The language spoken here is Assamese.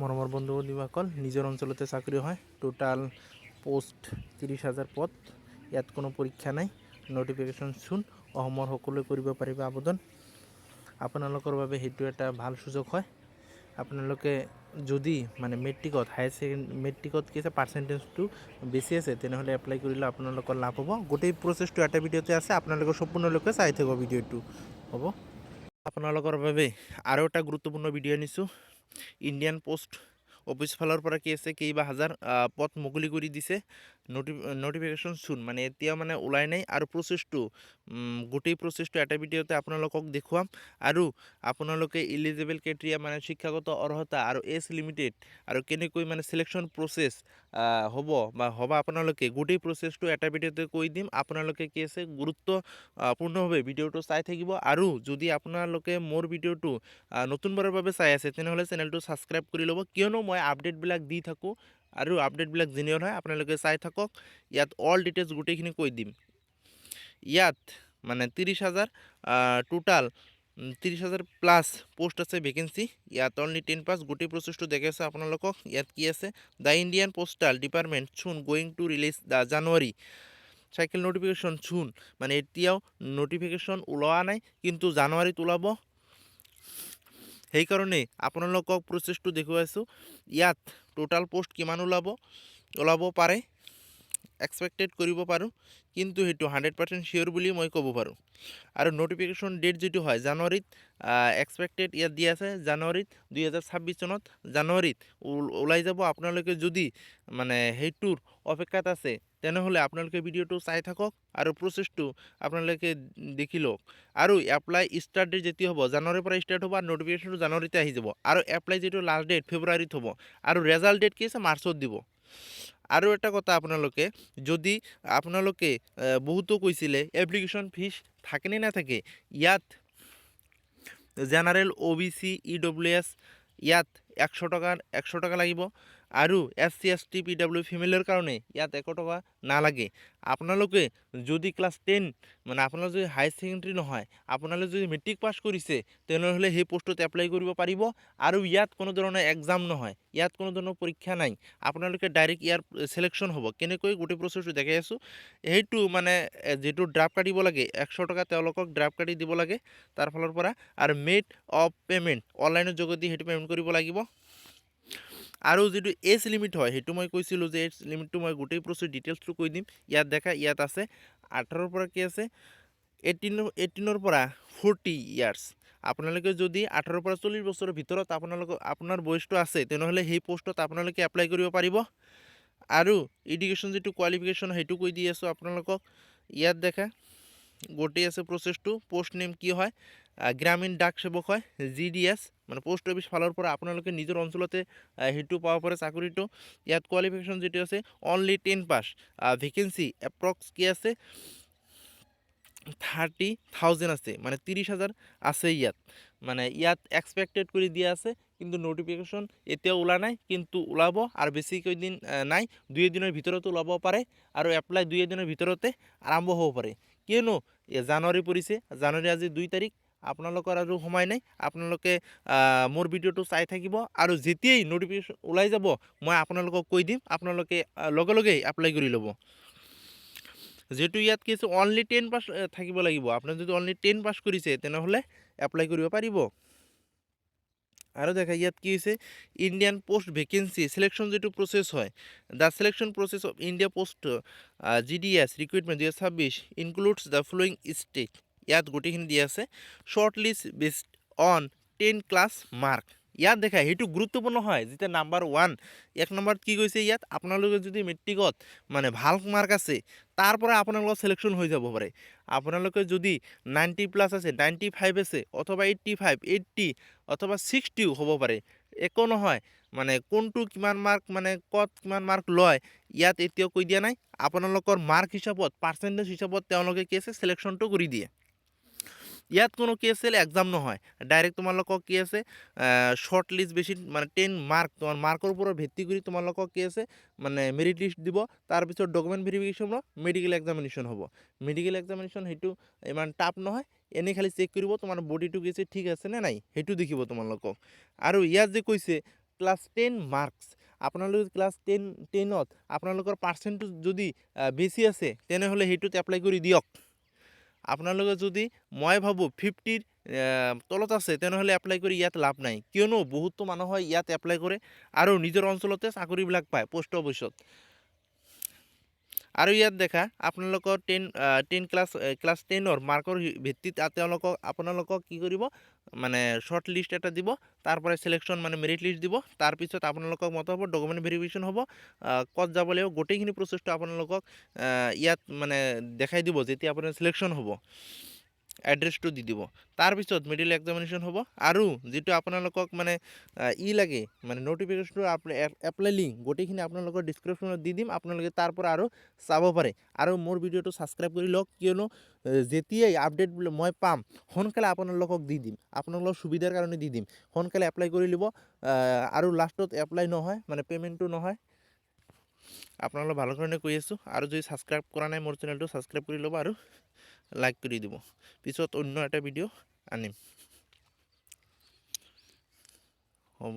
মৰমৰ বন্ধু দিবাসকল, নিজৰ অঞ্চলতে চাকৰি হয়। টোটাল পোষ্ট 30,000 পদ। ইয়াত কোনো পৰীক্ষা নাই। নটিফিকেশ্যন চুন। অসমৰ সকলোৱে কৰিব পাৰিব আবেদন। আপোনালোকৰ বাবে সেইটো এটা ভাল সুযোগ হয়। আপোনালোকে যদি মানে মেট্ৰিকত মেট্ৰিকত কি আছে পাৰ্চেণ্টেজটো বেছি আছে, তেনেহ'লে এপ্লাই কৰিলে আপোনালোকৰ লাভ হ'ব। গোটেই প্ৰচেছটো এটা ভিডিঅ'তে আছে, আপোনালোকে সম্পূৰ্ণলৈকে চাই থাকিব ভিডিঅ'টো হ'ব। আপোনালোকৰ বাবে আৰু এটা গুৰুত্বপূৰ্ণ ভিডিঅ' আনিছোঁ। ইণ্ডিয়ান পোষ্ট অফিচ ফালৰ পৰা কি আছে কেইবা হাজাৰ পদ মুকলি কৰি দিছে। নটিফিকেশ্যন চুন, মানে এতিয়া মানে ওলাই নাই। আৰু প্ৰচেছটো গোটেই প্ৰচেছটো এটা ভিডিঅ'তে আপোনালোকক দেখুৱাম। আৰু আপোনালোকে ইলিজিবল ক্ৰাইটেৰিয়া মানে শিক্ষাগত অৰ্হতা আৰু এজ লিমিটেড আৰু কেনেকৈ মানে চিলেকশ্যন প্ৰচেছ হ'ব বা হ'ব আপোনালোকে গোটেই প্ৰচেছটো এটা ভিডিঅ'তে কৈ দিম। আপোনালোকে কি আছে গুৰুত্বপূৰ্ণভাৱে ভিডিঅ'টো চাই থাকিব। আৰু যদি আপোনালোকে মোৰ ভিডিঅ'টো নতুনবাৰৰ বাবে চাই আছে, তেনেহ'লে চেনেলটো ছাবস্ক্ৰাইব কৰি ল'ব, কিয়নো মই আপডেটবিলাক দি থাকোঁ আৰু আপডেটবিলাক জেনুইন হয়। আপোনালোকে চাই থাকক। ইয়াত অল ডিটেইলছ গোটেইখিনি কৈ দিম। ইয়াত মানে 30,000 টোটাল 30,000 প্লাছ পোষ্ট আছে ভেকেঞ্চি। ইয়াত অনলি 10 পাছ। গোটেই প্ৰচেছটো দেখাইছে আপোনালোকক। ইয়াত কি আছে, দ্য ইণ্ডিয়ান পোষ্টাল ডিপাৰ্টমেণ্ট চুন going to release the January cycle notification চুন, মানে এতিয়াও নটিফিকেশ্যন ওলোৱা নাই, কিন্তু জানুৱাৰীত ওলাব। সেইকাৰণে আপোনালোকক প্ৰচেছটো দেখুৱাইছোঁ। ইয়াত টোটাল পোষ্ট কিমান ওলাব পাৰে এক্সপেক্টেড কৰিব পাৰোঁ, কিন্তু সেইটো 100% চিয়'ৰ বুলি মই ক'ব পাৰোঁ। আৰু নটিফিকেশ্যন ডেট যিটো হয় জানুৱাৰীত এক্সপেক্টেড ইয়াত দিয়া আছে, জানুৱাৰীত 2026 চনত জানুৱাৰীত ওলাই যাব। আপোনালোকে যদি মানে সেইটোৰ অপেক্ষাত আছে, তেনেহ'লে আপোনালোকে ভিডিঅ'টো চাই থাকক আৰু প্ৰচেছটো আপোনালোকে দেখি লওক। আৰু এপ্লাই ষ্টাৰ্ট ডেট যেতিয়া হ'ব, জানুৱাৰীৰ পৰা ষ্টাৰ্ট হ'ব আৰু নটিফিকেশ্যনটো জানুৱাৰীতে আহি যাব। আৰু এপ্লাই যিটো লাষ্ট ডেট ফেব্ৰুৱাৰীত হ'ব, আৰু ৰেজাল্ট ডেট কি আছে মাৰ্চত দিব। আৰু এটা কথা, যদি আপোনালোকে বহুতো কৈছিলে এপ্লিকেশ্যন ফিজ থাকেনে নাথাকে। ইয়াত জেনাৰেল OBC EWS ইয়াত 100 টকা লাগিব। আৰু SC ST PW ফিমেলৰ কাৰণে ইয়াত 100 টকা নালাগে। আপোনালোকে যদি ক্লাছ 10 মানে আপোনালোকে যদি হাই ছেকেণ্ডেৰী নহয়, আপোনালোকে যদি মেট্ৰিক পাছ কৰিছে, তেনেহ'লে সেই পোষ্টত এপ্লাই কৰিব পাৰিব। আৰু ইয়াত কোনো ধৰণৰ এক্সাম নহয়, ইয়াত কোনো ধৰণৰ পৰীক্ষা নাই। আপোনালোকে ডাইৰেক্ট ইয়াৰ চিলেকশ্যন হ'ব। কেনেকৈ গোটেই প্ৰচেছটো দেখাই আছোঁ। সেইটো মানে যিটো ড্ৰাফট কাটিব লাগে, 100 টকা তেওঁলোকক ড্ৰাফট কাটি দিব লাগে তাৰ ফালৰ পৰা। আৰু মেড অফ পে'মেণ্ট অনলাইনৰ যোগেদি সেইটো পে'মেণ্ট কৰিব লাগিব। আৰু যিটো এজ লিমিট হয়, সেইটো মই কৈছিলোঁ যে এজ লিমিটটো মই গোটেই প্ৰচেছ ডিটেইলছটো কৈ দিম। ইয়াত আছে 18ৰ পৰা কি আছে 18ৰ পৰা 40 ইয়াৰ্ছ। আপোনালোকে যদি 18ৰ পৰা 40 বছৰৰ ভিতৰত আপোনাৰ বয়সটো আছে, তেনেহ'লে সেই পোষ্টত আপোনালোকে এপ্লাই কৰিব পাৰিব। আৰু এডুকেশ্যন যিটো কোৱালিফিকেশ্যন সেইটো কৈ দি আছোঁ আপোনালোকক। ইয়াত গোটেই আছে প্ৰচেছটো। পোষ্ট নেম কি হয়, গ্ৰামীণ ডাক সেৱক হয়, GDS মানে পোষ্ট অফিচ ফালৰ পৰা আপোনালোকে নিজৰ অঞ্চলতে সেইটো পাব পাৰে চাকৰিটো। ইয়াত কোৱালিফিকেশ্যন যিটো আছে অনলি 10 পাছ। ভেকেঞ্চি এপ্ৰক্স কি আছে 30,000 আছে, মানে 30,000 আছে ইয়াত। মানে ইয়াত এক্সপেক্টেড কৰি দিয়া আছে, কিন্তু নটিফিকেশ্যন এতিয়াও ওলা নাই, কিন্তু ওলাব। আৰু বেছি কেইদিন নাই, 2 দিনৰ ভিতৰতো ওলাব পাৰে। আৰু এপ্লাই 2 দিনৰ ভিতৰতে আৰম্ভ হ'ব পাৰে, কিয়নো জানুৱাৰী পৰিছে। জানুৱাৰী আজি 2 তাৰিখ। আপোনালোকৰ আৰু সময় নাই। আপোনালোকে মোৰ ভিডিঅ'টো চাই থাকিব, আৰু যেতিয়াই নটিফিকেশ্যন ওলাই যাব মই আপোনালোকক কৈ দিম। আপোনালোকে লগে লগেই এপ্লাই কৰি ল'ব। যিহেতু ইয়াত কি আছে অনলি 10 পাছ থাকিব লাগিব। আপুনি যদি অনলি 10 পাছ কৰিছে, তেনেহ'লে এপ্লাই কৰিব পাৰিব। আৰু ইয়াত কি হৈছে ইণ্ডিয়ান পোষ্ট ভেকেঞ্চি চিলেকশ্যন যিটো প্ৰচেছ হয়, the selection process of India post GDS recruitment 2026 includes the following state. ইয়াত গোটেইখিনি দিয়া আছে। Short list based on 10 class mark. ইয়াত সেইটো গুৰুত্বপূৰ্ণ হয়। যেতিয়া নাম্বাৰ 1 1 নম্বৰত কি কৈছে, ইয়াত আপোনালোকে যদি মেট্ৰিকত মানে ভাল মাৰ্ক আছে, তাৰ পৰা আপোনালোকৰ চিলেকশ্যন হৈ যাব পাৰে। আপোনালোকে যদি 90+ আছে, 95 আছে, অথবা 85, 80 অথবা 60 হ'ব পাৰে, একো নহয়। মানে কোনটো কিমান মাৰ্ক, মানে ক'ত কিমান মাৰ্ক লয়, ইয়াত এতিয়াও কৈ দিয়া নাই। আপোনালোকৰ মাৰ্ক হিচাপত, পাৰ্চেণ্টেজ হিচাপত তেওঁলোকে কি আছে চিলেকশ্যনটো কৰি দিয়ে। ইয়াত কোনো কি আছিল এক্সাম নহয়, ডাইৰেক্ট তোমালোকক কি আছে শ্বৰ্ট লিষ্ট বেছি, মানে 10 মাৰ্ক, তোমাৰ মাৰ্কৰ ওপৰত ভিত্তি কৰি তোমালোকক কি আছে মানে মেৰিট লিষ্ট দিব। তাৰপিছত ডকুমেণ্ট ভেৰিফিকেশ্যন হ'ব, মেডিকেল এক্সামিনেশ্যন হ'ব। মেডিকেল এক্সামিনেশ্যন সেইটো ইমান টাফ নহয়, এনেই খালি চেক কৰিব তোমাৰ বডিটো কি আছে ঠিক আছে নে নাই, সেইটো দেখিব তোমালোকক। আৰু ইয়াত যে কৈছে ক্লাছ 10 মাৰ্কছ আপোনালোকে ক্লাছ 10ত আপোনালোকৰ পাৰ্চেণ্টটো যদি বেছি আছে তেনেহ'লে সেইটোত এপ্লাই কৰি দিয়ক। আপোনালোকে যদি মই ভাবোঁ 50ৰ তলত আছে তেনেহ'লে এপ্লাই কৰি ইয়াত লাভ নাই, কিয়নো বহুতো মানুহে ইয়াত এপ্লাই কৰে আৰু নিজৰ অঞ্চলতে চাকৰিবিলাক পায় পোষ্ট অফিচত। আৰু ইয়াত দেখা আপোনালোকৰ 10 ক্লাছ 10ৰ মাৰ্কৰ ভিত্তিত আপোনালোকক কি কৰিব মানে শ্বৰ্ট লিষ্ট এটা দিব, তাৰ পৰা চিলেকশ্যন মানে মেৰিট লিষ্ট দিব, তাৰপিছত আপোনালোকক মতা হ'ব, ডকুমেণ্ট ভেৰিফিকেশ্যন হ'ব, ক'ত যাব লাগিব গোটেইখিনি প্ৰচেছটো আপোনালোকক ইয়াত মানে দেখাই দিব যেতিয়া আপোনাৰ চিলেকশ্যন হ'ব, এড্ৰেছটো দি দিব। তাৰপিছত মিডিল এক্সামিনেশ্যন হ'ব আৰু যিটো আপোনালোকক মানে লাগে মানে ন'টিফিকেশ্যনটো এপ্লাই লিংক গোটেইখিনি আপোনালোকৰ ডিছক্ৰিপশ্যনত দি দিম, আপোনালোকে তাৰ পৰা আৰু চাব পাৰে। আৰু মোৰ ভিডিঅ'টো ছাবস্ক্ৰাইব কৰি লওক, কিয়নো যেতিয়াই আপডেট মই পাম সোনকালে আপোনালোকক দি দিম, আপোনালোকৰ সুবিধাৰ কাৰণে দি দিম। সোনকালে এপ্লাই কৰি ল'ব আৰু লাষ্টত এপ্লাই নহয় মানে পে'মেণ্টটো নহয়। আপোনালোক ভালৰ কাৰণে কৈ আছোঁ। আৰু যদি ছাবস্ক্ৰাইব কৰা নাই মোৰ চেনেলটো ছাবস্ক্ৰাইব কৰি ল'ব আৰু লাইক কৰি দিব। পিছত অন্য এটা ভিডিঅ' আনিম, হ'ব।